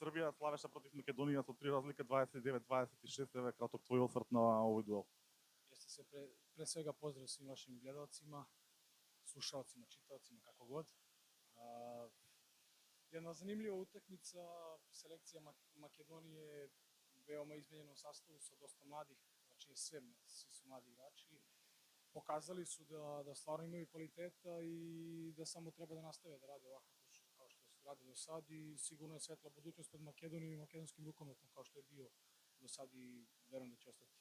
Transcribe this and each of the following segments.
Србија славеше против Македонија со 3 разлike 29-26, еве краток твој осврт на овој дуел. Jeste se pre svega pozdrav svim vašim gledalcima, slušalcima, čitaocima, kako god. Jedna zanimljiva utakmica, selekcija Makedonije veoma izmenjenom sastavu sa dosta mladih, znači svi su mladi igrači. Pokazali su da stvarno imaju kvaliteta i da samo treba da nastave da rade ovako kao što su radili do sad i sigurno je svetla budućnost pred Makedonijom i makedonskim rukometom kao što je bio do sad i verujem da će ostati.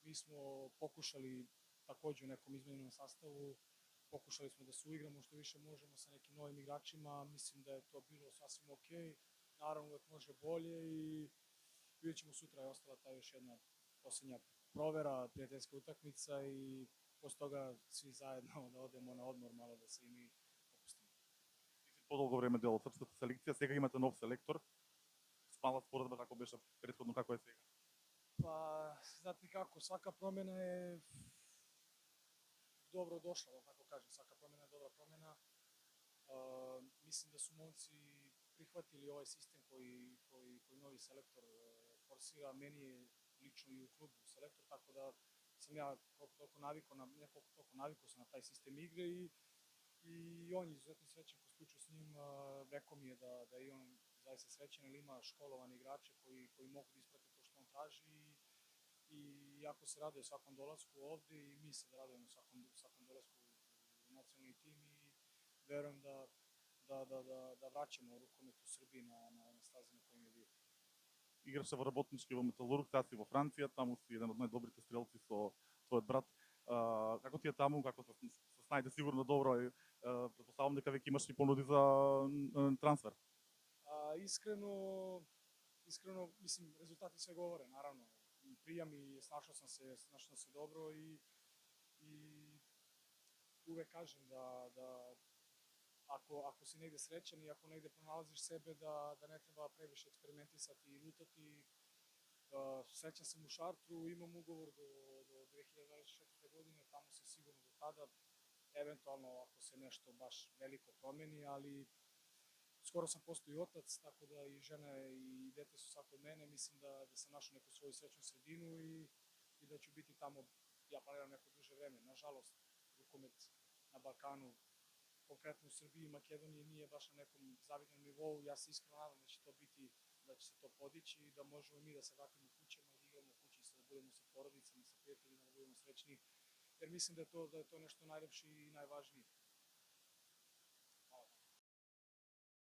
Mi smo pokušali takođe u nekom izmenjenom sastavu, pokušali smo da se uigramo što više možemo sa nekim novim igračima, mislim da je to bilo sasvim okej. Naravno uvek može bolje i vidjet ćemo sutra je ostala ta još jedna posljednja provera, prijateljska utakmica i posle toga svi zajedno da odemo na odmor malo da se i mi opustimo. Ти си подолго време дел од српската селекција, сега имате нов селектор. Мала споредба како беше претходно, како е сега? Pa, znate kako, svaka promena je dobro došla, da tako kažem, svaka promena je dobra promena. Mislim da su momci prihvatili ovaj sistem koji novi selektor forsira, meni je lično i u klubu selektor, tako da sam ja toliko navikao sam na taj sistem igre i on je izuzetno srećan ko slučaju s njim, rekao mi je da je on zaista srećan, jer ima školovane igrače koji mogu da isprate to što on traži i jako se raduje svakom dolasku ovde i mi se da radujemo svakom dolasku u nacionalni tim i verujem da vraćamo rukomet u Srbiji na staze na kojim je bio. Играше во работнички во Металург, сега си во Франција, таму си еден од најдобрите стрелци со твојот брат. Како ти е таму, како се снајде сигурно добро и претпоставам дека веќе имаш и понуди за трансфер. Iskreno, mislim, rezultati sve govore, naravno. Prijam i snašao sam se dobro i uvek kažem da ako si negde srećan i ako negde pronalaziš sebe da ne treba previše eksperimentisati i lutati. Srećan sam u Šartru, imam ugovor do 2024. godine, tamo se sigurno do tada, eventualno ako se nešto baš veliko promeni, ali skoro sam postao i otac, tako da i žena i dete su sad kod mene, mislim da sam našao neku svoju srećnu sredinu i da ću biti tamo, ja planiram neko duže vreme. Nažalost, rukomet na Balkanu, konkretno u Srbiji i Makedoniji nije baš na nekom zavidnom nivou, ja se iskreno nadam da će to biti, da će se to podići i da možemo mi da se vratimo kućama, da igramo kući, da budemo sa porodicama, sa prijateljima, da budemo srećni, jer mislim da je to nešto najlepše i najvažnije.